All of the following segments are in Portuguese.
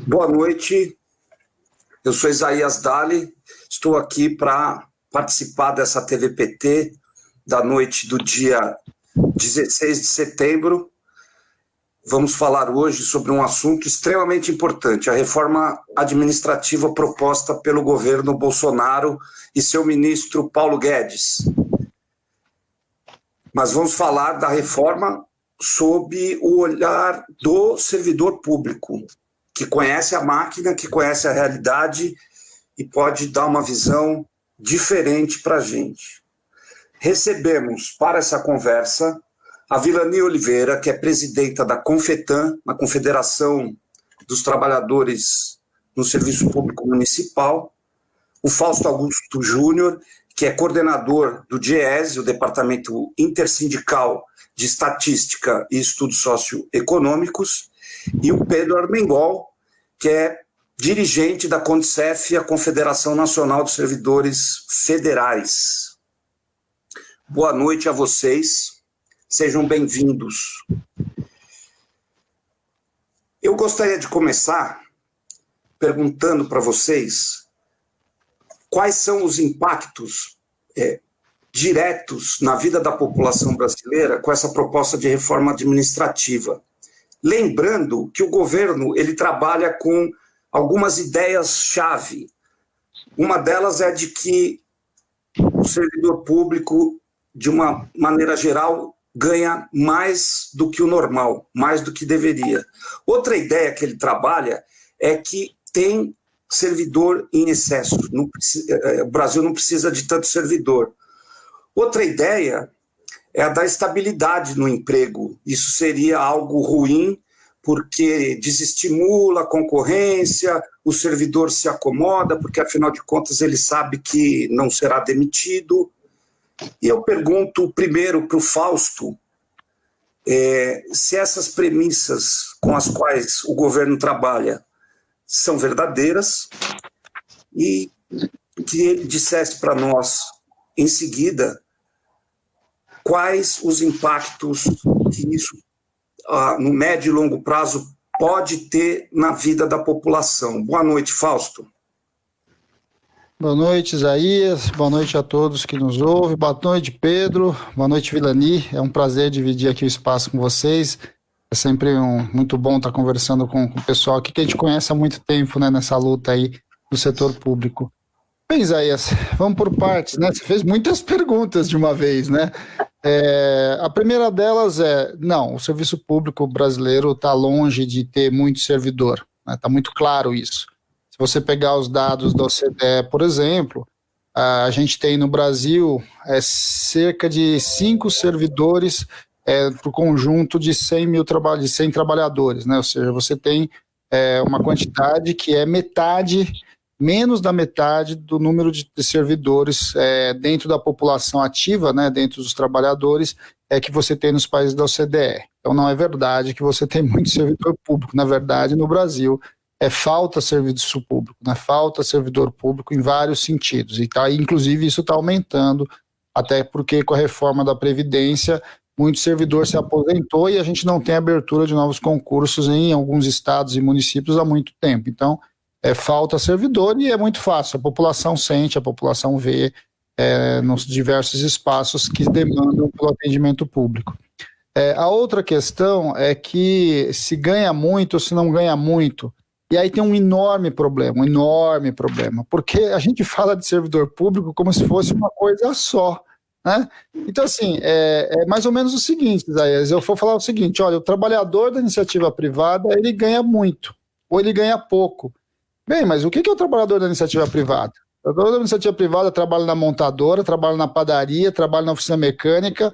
Boa noite, eu sou Isaías Dali, estou aqui para participar dessa TVPT da noite do dia 16 de setembro. Vamos falar hoje sobre um assunto extremamente importante, a reforma administrativa proposta pelo governo Bolsonaro e seu ministro Paulo Guedes. Mas vamos falar da reforma sob o olhar do servidor público, que conhece a máquina, que conhece a realidade e pode dar uma visão diferente para a gente. Recebemos para essa conversa a Vilani Oliveira, que é presidenta da Confetam, a Confederação dos Trabalhadores no Serviço Público Municipal, o Fausto Augusto Júnior, que é coordenador do DIEESE, o Departamento Intersindical de Estatística e Estudos Socioeconômicos, e o Pedro Armengol, que é dirigente da CONDCEF, a Confederação Nacional dos Servidores Federais. Boa noite a vocês, sejam bem-vindos. Eu gostaria de começar perguntando para vocês quais são os impactos diretos na vida da população brasileira com essa proposta de reforma administrativa. Lembrando que o governo ele trabalha com algumas ideias-chave. Uma delas é de que o servidor público, de uma maneira geral, ganha mais do que o normal, mais do que deveria. Outra ideia que ele trabalha é que tem servidor em excesso. O Brasil não precisa de tanto servidor. Outra ideia é a da estabilidade no emprego. Isso seria algo ruim, porque desestimula a concorrência, o servidor se acomoda, porque, afinal de contas, ele sabe que não será demitido. E eu pergunto primeiro para o Fausto se essas premissas com as quais o governo trabalha são verdadeiras e que ele dissesse para nós, em seguida, quais os impactos que isso, no médio e longo prazo, pode ter na vida da população. Boa noite, Fausto. Boa noite, Isaías. Boa noite a todos que nos ouvem. Boa noite, Pedro. Boa noite, Vilani. É um prazer dividir aqui o espaço com vocês. É sempre muito bom estar conversando com o pessoal aqui que a gente conhece há muito tempo, né, nessa luta aí do setor público. Bem, Isaías, vamos por partes, né? Você fez muitas perguntas de uma vez, né? A primeira delas não, o serviço público brasileiro está longe de ter muito servidor, né? Está muito claro isso. Se você pegar os dados da OCDE, por exemplo, a gente tem no Brasil cerca de 5 servidores para o conjunto de 100 trabalhadores, né? Ou seja, você tem uma quantidade que é menos da metade do número de servidores dentro da população ativa, né, dentro dos trabalhadores, que você tem nos países da OCDE. Então não é verdade que você tem muito servidor público. Na verdade, no Brasil, falta serviço público, né, falta servidor público em vários sentidos. E inclusive isso está aumentando, até porque com a reforma da Previdência, muito servidor se aposentou e a gente não tem abertura de novos concursos em alguns estados e municípios há muito tempo. Então, falta servidor e é muito fácil, a população sente, a população vê nos diversos espaços que demandam pelo atendimento público. A outra questão é que se ganha muito ou se não ganha muito, e aí tem um enorme problema, porque a gente fala de servidor público como se fosse uma coisa só, né? Então, assim, é mais ou menos o seguinte, Isaías, eu vou falar o seguinte, olha, o trabalhador da iniciativa privada, ele ganha muito, ou ele ganha pouco. Bem, mas o que é o trabalhador da iniciativa privada? O trabalhador da iniciativa privada trabalha na montadora, trabalha na padaria, trabalha na oficina mecânica,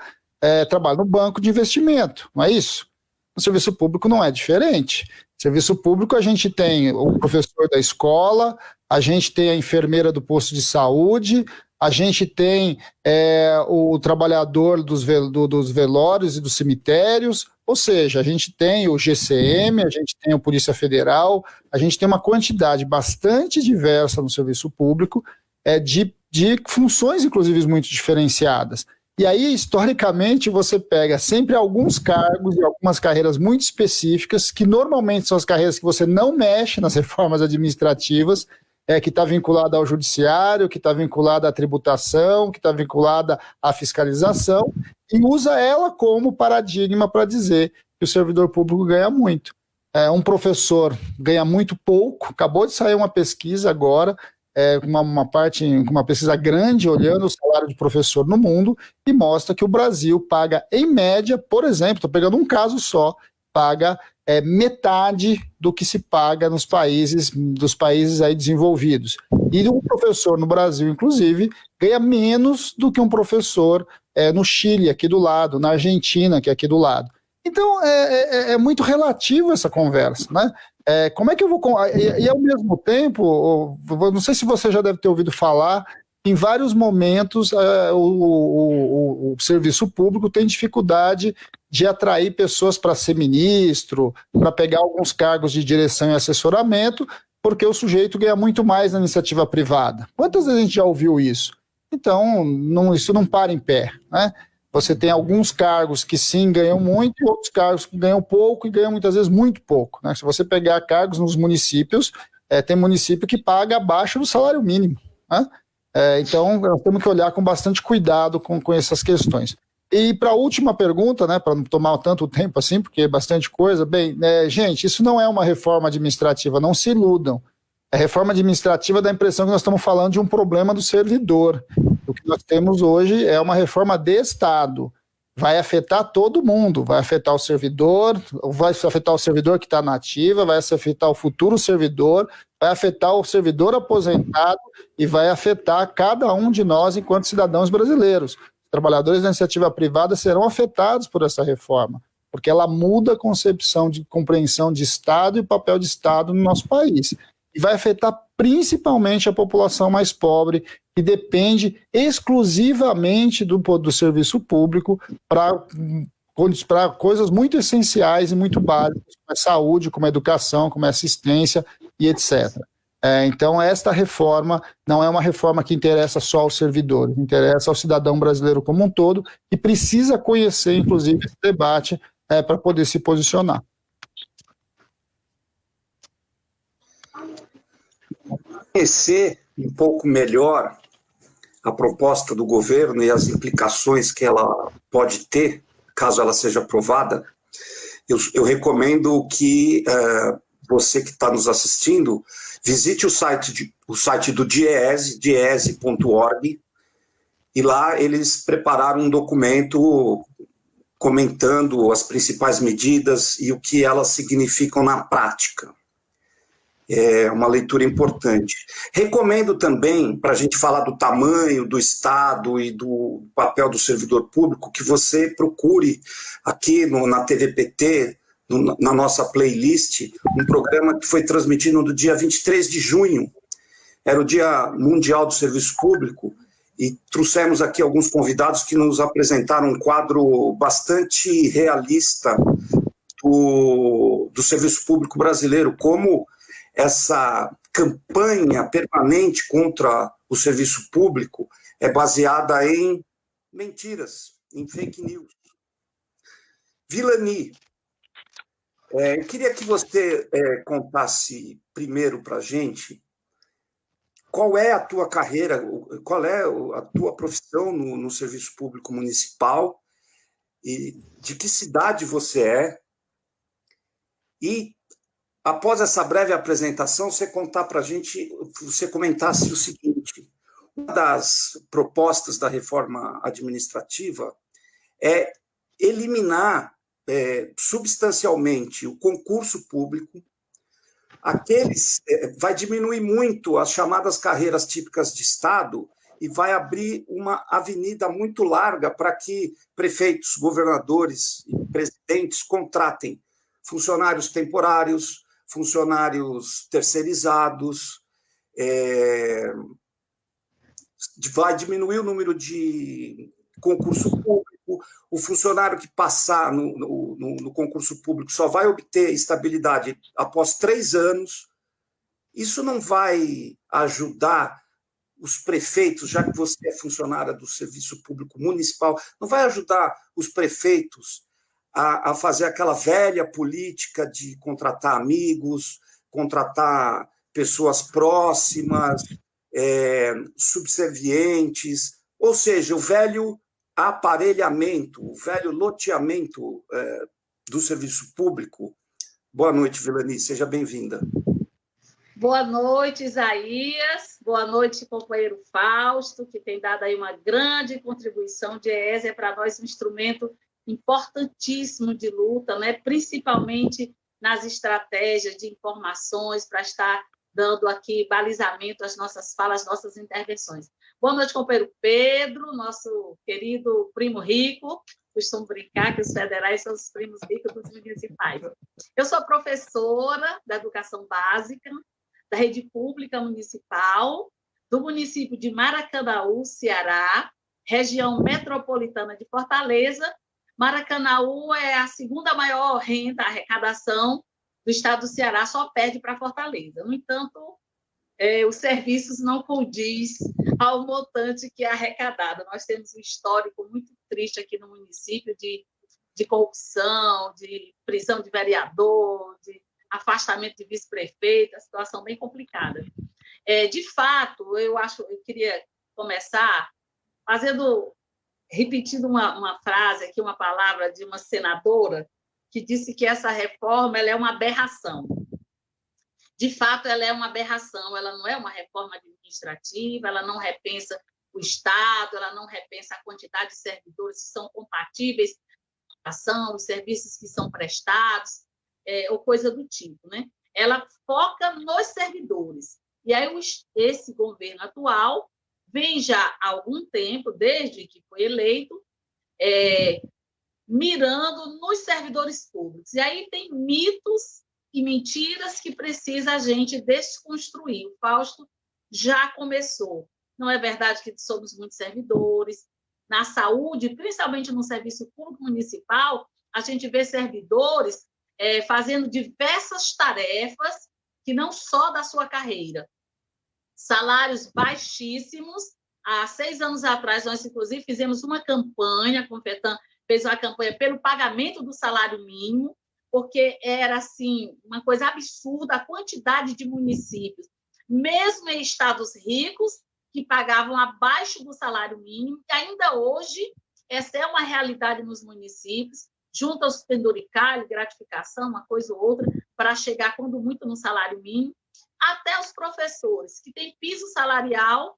trabalha no banco de investimento, não é isso? No serviço público não é diferente. No serviço público a gente tem o professor da escola, a gente tem a enfermeira do posto de saúde, a gente tem o trabalhador dos velórios e dos cemitérios, ou seja, a gente tem o GCM, a gente tem a Polícia Federal, a gente tem uma quantidade bastante diversa no serviço público de funções, inclusive, muito diferenciadas. E aí, historicamente, você pega sempre alguns cargos e algumas carreiras muito específicas, que normalmente são as carreiras que você não mexe nas reformas administrativas, que está vinculada ao judiciário, que está vinculada à tributação, que está vinculada à fiscalização, e usa ela como paradigma para dizer que o servidor público ganha muito. Um professor ganha muito pouco, acabou de sair uma pesquisa agora, uma pesquisa grande olhando o salário de professor no mundo e mostra que o Brasil paga, em média, por exemplo, estou pegando um caso só, paga metade do que se paga dos países aí desenvolvidos. E um professor no Brasil, inclusive, ganha menos do que um professor no Chile, aqui do lado, na Argentina, que é aqui do lado. Então, é muito relativo essa conversa, né? Como é que eu vou... E ao mesmo tempo, não sei se você já deve ter ouvido falar, em vários momentos o serviço público tem dificuldade de atrair pessoas para ser ministro, para pegar alguns cargos de direção e assessoramento, porque o sujeito ganha muito mais na iniciativa privada. Quantas vezes a gente já ouviu isso? Então, isso não para em pé, né? Você tem alguns cargos que sim ganham muito e outros cargos que ganham pouco e ganham muitas vezes muito pouco, né? Se você pegar cargos nos municípios, tem município que paga abaixo do salário mínimo, né? Então, nós temos que olhar com bastante cuidado com essas questões. E para a última pergunta, né, para não tomar tanto tempo assim, porque é bastante coisa, gente, isso não é uma reforma administrativa, não se iludam. A reforma administrativa dá a impressão que nós estamos falando de um problema do servidor. O que nós temos hoje é uma reforma de Estado. Vai afetar todo mundo, vai afetar o servidor que está na ativa, vai afetar o futuro servidor, vai afetar o servidor aposentado e vai afetar cada um de nós enquanto cidadãos brasileiros. Os trabalhadores da iniciativa privada serão afetados por essa reforma, porque ela muda a concepção de compreensão de Estado e papel de Estado no nosso país. E vai afetar principalmente a população mais pobre, que depende exclusivamente do serviço público para coisas muito essenciais e muito básicas, como a saúde, como a educação, como a assistência e etc. Então, esta reforma não é uma reforma que interessa só aos servidores, interessa ao cidadão brasileiro como um todo, e precisa conhecer, inclusive, esse debate para poder se posicionar. Conhecer um pouco melhor a proposta do governo e as implicações que ela pode ter, caso ela seja aprovada, eu recomendo que você que está nos assistindo visite o site do DIEESE, diese.org, e lá eles prepararam um documento comentando as principais medidas e o que elas significam na prática. É uma leitura importante. Recomendo também, para a gente falar do tamanho do Estado e do papel do servidor público, que você procure aqui na TVPT, na nossa playlist, um programa que foi transmitido no dia 23 de junho. Era o Dia Mundial do Serviço Público, e trouxemos aqui alguns convidados que nos apresentaram um quadro bastante realista do serviço público brasileiro, como essa campanha permanente contra o serviço público é baseada em mentiras, em fake news. Villani, eu queria que você contasse primeiro para a gente qual é a tua carreira, qual é a tua profissão no serviço público municipal, e de que cidade você é, e após essa breve apresentação, você contar para a gente, você comentasse o seguinte: uma das propostas da reforma administrativa é eliminar substancialmente o concurso público, vai diminuir muito as chamadas carreiras típicas de Estado e vai abrir uma avenida muito larga para que prefeitos, governadores e presidentes contratem funcionários temporários, funcionários terceirizados, vai diminuir o número de concurso público, o funcionário que passar no concurso público só vai obter estabilidade após 3 anos. Isso não vai ajudar os prefeitos, já que você é funcionária do Serviço Público Municipal, não vai ajudar os prefeitos a fazer aquela velha política de contratar amigos, contratar pessoas próximas, subservientes, ou seja, o velho aparelhamento, o velho loteamento do serviço público? Boa noite, Vilani, seja bem-vinda. Boa noite, Isaías. Boa noite, companheiro Fausto, que tem dado aí uma grande contribuição. O DIEESE é para nós um instrumento importantíssimo de luta, né? Principalmente nas estratégias de informações, para estar dando aqui balizamento às nossas falas, às nossas intervenções. Boa noite, companheiro Pedro, nosso querido primo rico. Costumo brincar que os federais são os primos ricos dos municipais. Eu sou professora da educação básica, da rede pública municipal, do município de Maracanaú, Ceará, região metropolitana de Fortaleza. Maracanaú é a segunda maior renda, arrecadação do estado do Ceará, só perde para Fortaleza. No entanto, os serviços não condiz ao montante que é arrecadado. Nós temos um histórico muito triste aqui no município de corrupção, de prisão de vereador, de afastamento de vice-prefeito, a situação bem complicada. De fato, eu queria começar repetindo uma frase aqui, uma palavra de uma senadora que disse que essa reforma ela é uma aberração. De fato, ela é uma aberração, ela não é uma reforma administrativa, ela não repensa o Estado, ela não repensa a quantidade de servidores que são compatíveis com a ação, os serviços que são prestados, ou coisa do tipo, né? Ela foca nos servidores. E aí, esse governo atual vem já há algum tempo, desde que foi eleito, mirando nos servidores públicos. E aí tem mitos e mentiras que precisa a gente desconstruir. O Fausto já começou. Não é verdade que somos muitos servidores. Na saúde, principalmente no serviço público municipal, a gente vê servidores fazendo diversas tarefas que não só da sua carreira. Salários baixíssimos. Há 6 anos atrás, nós, inclusive, fizemos uma campanha, a Confetam fez uma campanha pelo pagamento do salário mínimo, porque era, assim, uma coisa absurda a quantidade de municípios, mesmo em estados ricos, que pagavam abaixo do salário mínimo, e ainda hoje, essa é uma realidade nos municípios, junto aos penduricalhos, gratificação, uma coisa ou outra, para chegar, quando muito, no salário mínimo, até os professores, que têm piso salarial,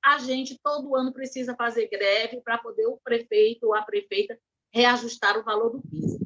a gente todo ano precisa fazer greve para poder o prefeito ou a prefeita reajustar o valor do piso.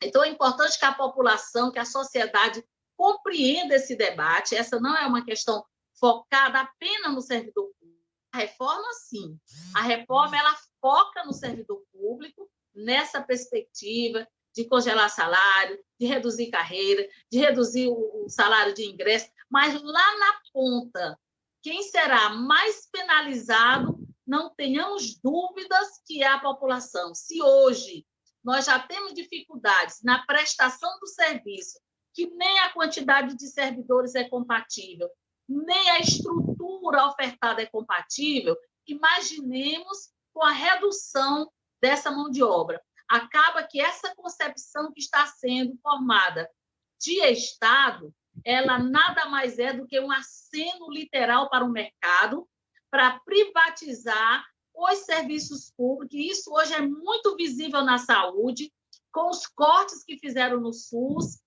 Então, é importante que a população, que a sociedade compreenda esse debate. Essa não é uma questão focada apenas no servidor público. A reforma, sim. A reforma, ela foca no servidor público, nessa perspectiva de congelar salário, de reduzir carreira, de reduzir o salário de ingresso, mas lá na ponta, quem será mais penalizado, não tenhamos dúvidas que é a população. Se hoje nós já temos dificuldades na prestação do serviço, que nem a quantidade de servidores é compatível, nem a estrutura ofertada é compatível, imaginemos com a redução dessa mão de obra. Acaba que essa concepção que está sendo formada de Estado, ela nada mais é do que um aceno literal para o mercado, para privatizar os serviços públicos, e isso hoje é muito visível na saúde, com os cortes que fizeram no SUS.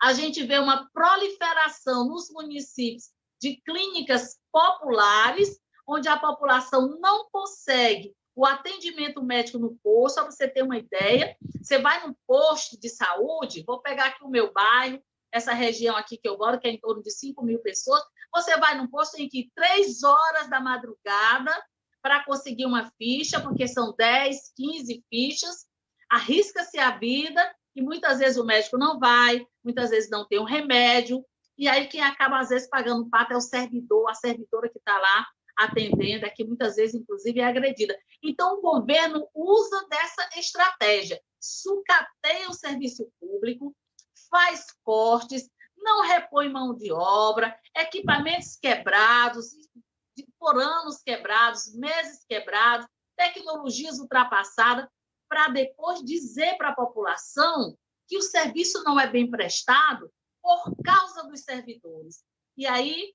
A gente vê uma proliferação nos municípios de clínicas populares, onde a população não consegue o atendimento médico no posto. Só para você ter uma ideia, você vai num posto de saúde, vou pegar aqui o meu bairro, essa região aqui que eu moro, que é em torno de 5.000 pessoas, você vai num posto em que 3 horas da madrugada para conseguir uma ficha, porque são 10, 15 fichas, arrisca-se a vida, e muitas vezes o médico não vai, muitas vezes não tem um remédio, e aí quem acaba, às vezes, pagando o pato é o servidor, a servidora que está lá atendendo, que muitas vezes, inclusive, é agredida. Então, o governo usa dessa estratégia, sucateia o serviço público, faz cortes, não repõe mão de obra, equipamentos quebrados, por anos quebrados, meses quebrados, tecnologias ultrapassadas, para depois dizer para a população que o serviço não é bem prestado por causa dos servidores. E aí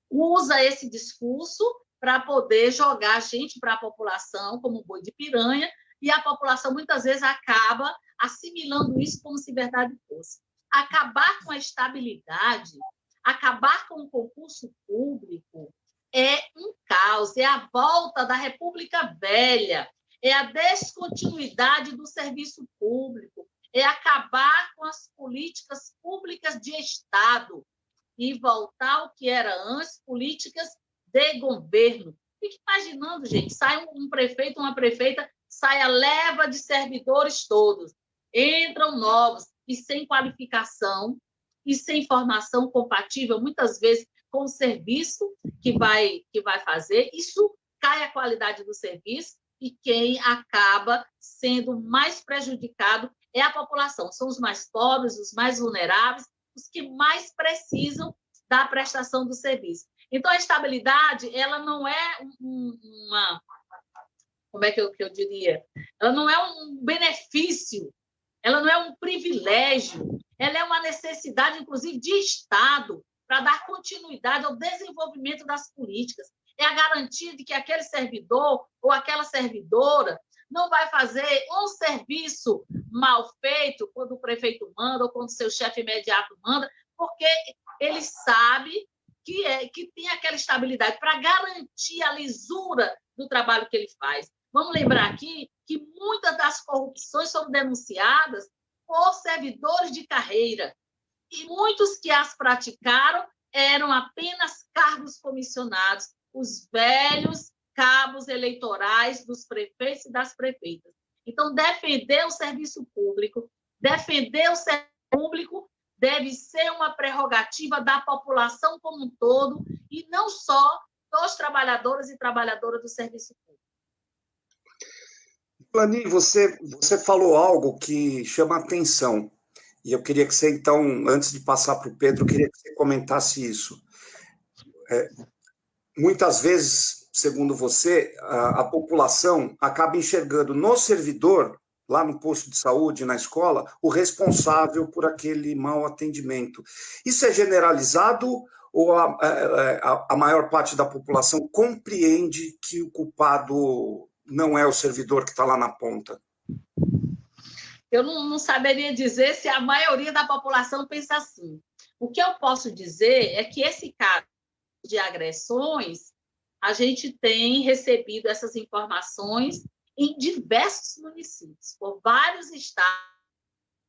usa esse discurso para poder jogar a gente para a população como boi de piranha, e a população muitas vezes acaba assimilando isso como se verdade fosse. Acabar com a estabilidade, acabar com o concurso público é um caos, é a volta da República Velha, é a descontinuidade do serviço público, é acabar com as políticas públicas de Estado e voltar ao que era antes, políticas de governo. Fique imaginando, gente, sai um prefeito, uma prefeita, sai a leva de servidores todos, entram novos e sem qualificação e sem formação compatível, muitas vezes, com o serviço que vai fazer. Isso cai a qualidade do serviço e quem acaba sendo mais prejudicado é a população. São os mais pobres, os mais vulneráveis, os que mais precisam da prestação do serviço. Então, a estabilidade, ela não é uma... Como é que eu diria? Ela não é um benefício, ela não é um privilégio, ela é uma necessidade, inclusive, de Estado, para dar continuidade ao desenvolvimento das políticas. É a garantia de que aquele servidor ou aquela servidora não vai fazer um serviço mal feito quando o prefeito manda ou quando o seu chefe imediato manda, porque ele sabe que tem aquela estabilidade para garantir a lisura do trabalho que ele faz. Vamos lembrar aqui que muitas das corrupções são denunciadas por servidores de carreira, e muitos que as praticaram eram apenas cargos comissionados, os velhos cabos eleitorais dos prefeitos e das prefeitas. Então, defender o serviço público, defender o serviço público deve ser uma prerrogativa da população como um todo e não só dos trabalhadores e trabalhadoras do serviço público. Vilani, você falou algo que chama a atenção. E eu queria que você, então, antes de passar para o Pedro, eu queria que você comentasse isso. Muitas vezes, segundo você, a população acaba enxergando no servidor, lá no posto de saúde, na escola, o responsável por aquele mau atendimento. Isso é generalizado ou a maior parte da população compreende que o culpado não é o servidor que está lá na ponta? Eu não saberia dizer se a maioria da população pensa assim. O que eu posso dizer é que esse caso de agressões, a gente tem recebido essas informações em diversos municípios, por vários estados.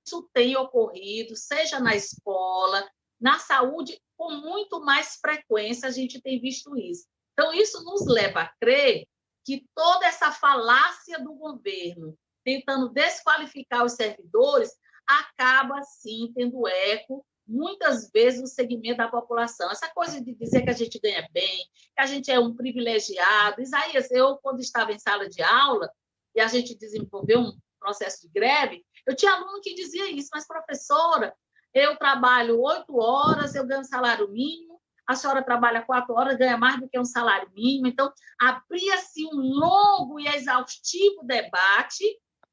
Isso tem ocorrido, seja na escola, na saúde, com muito mais frequência a gente tem visto isso. Então, isso nos leva a crer que toda essa falácia do governo tentando desqualificar os servidores acaba, sim, tendo eco, muitas vezes, no segmento da população. Essa coisa de dizer que a gente ganha bem, que a gente é um privilegiado. Isaías, eu, quando estava em sala de aula, e a gente desenvolveu um processo de greve, eu tinha aluno que dizia isso, mas, professora, eu trabalho 8 horas, eu ganho salário mínimo, a senhora trabalha 4 horas, ganha mais do que um salário mínimo. Então, abria-se um longo e exaustivo debate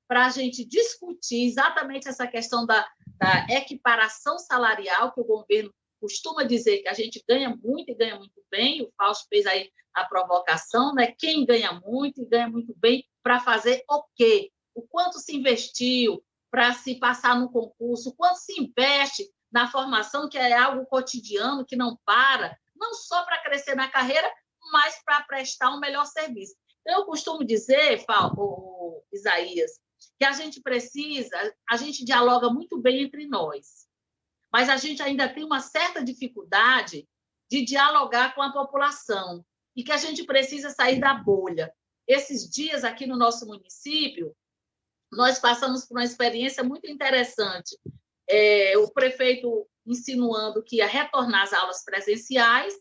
para a gente discutir exatamente essa questão da equiparação salarial, que o governo costuma dizer que a gente ganha muito e ganha muito bem. O Fausto fez aí a provocação, né? Quem ganha muito e ganha muito bem para fazer o quê? O quanto se investiu para se passar no concurso, o quanto se investe na formação, que é algo cotidiano, que não para, não só para crescer na carreira, mas para prestar um melhor serviço. Então, eu costumo dizer, Isaías, que a gente dialoga muito bem entre nós, mas a gente ainda tem uma certa dificuldade de dialogar com a população e que a gente precisa sair da bolha. Esses dias, aqui no nosso município, nós passamos por uma experiência muito interessante. O prefeito insinuando que ia retornar às aulas presenciais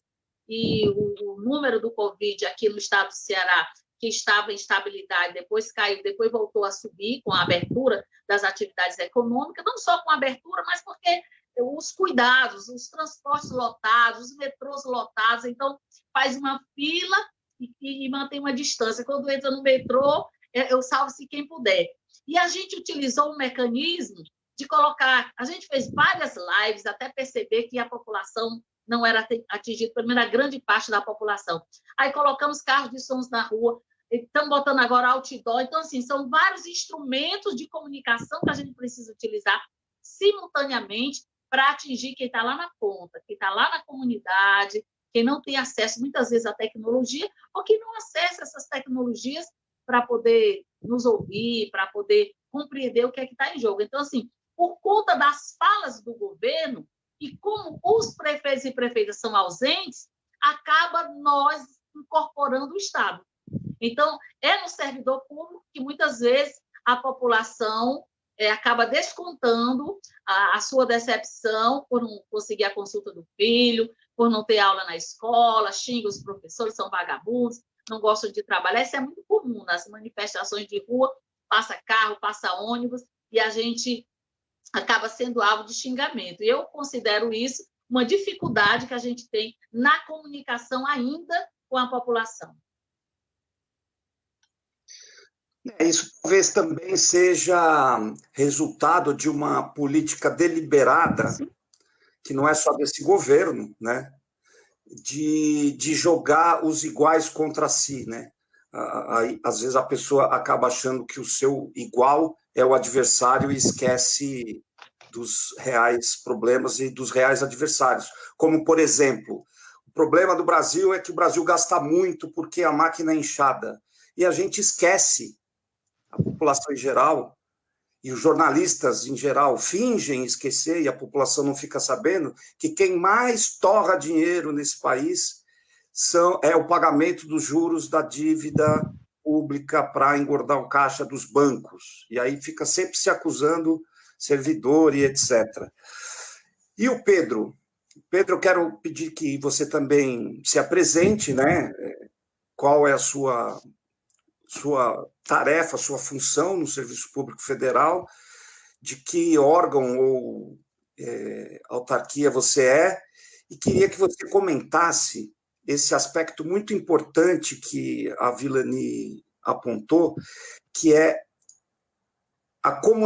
e o número do Covid aqui no estado do Ceará, que estava em estabilidade, depois caiu, depois voltou a subir com a abertura das atividades econômicas, não só com a abertura, mas porque os cuidados, os transportes lotados, os metrôs lotados, então faz uma fila e mantém uma distância. Quando entra no metrô, eu salve-se quem puder. E a gente utilizou um mecanismo de colocar... A gente fez várias lives até perceber que a população não era atingida, pelo menos a grande parte da população. Aí colocamos carros de sons na rua, estamos botando agora outdoor. Então, assim, são vários instrumentos de comunicação que a gente precisa utilizar simultaneamente para atingir quem está lá na ponta, quem está lá na comunidade, quem não tem acesso, muitas vezes, à tecnologia, ou que não acessa essas tecnologias para poder nos ouvir, para poder compreender o que é que está em jogo. Então, assim, por conta das falas do governo, e como os prefeitos e prefeitas são ausentes, acaba nós incorporando o Estado. Então, é no servidor público que, muitas vezes, a população acaba descontando a sua decepção por não conseguir a consulta do filho, por não ter aula na escola, xinga os professores, são vagabundos, não gostam de trabalhar. Isso é muito comum nas manifestações de rua, passa carro, passa ônibus, e a gente acaba sendo alvo de xingamento. E eu considero isso uma dificuldade que a gente tem na comunicação ainda com a população. Isso talvez também seja resultado de uma política deliberada, sim, que não é só desse governo, né? De jogar os iguais contra si, né? Às vezes a pessoa acaba achando que o seu igual é o adversário e esquece dos reais problemas e dos reais adversários. Como, por exemplo, o problema do Brasil é que o Brasil gasta muito porque a máquina é inchada. E a gente esquece, a população em geral, e os jornalistas em geral fingem esquecer, e a população não fica sabendo, que quem mais torra dinheiro nesse país é o pagamento dos juros da dívida pública para engordar o caixa dos bancos. E aí fica sempre se acusando servidor e etc. E o Pedro? Pedro, eu quero pedir que você também se apresente, né? Qual é a sua tarefa, sua função no Serviço Público Federal, de que órgão ou autarquia você é, e queria que você comentasse esse aspecto muito importante que a Vilani apontou, que é a comunicação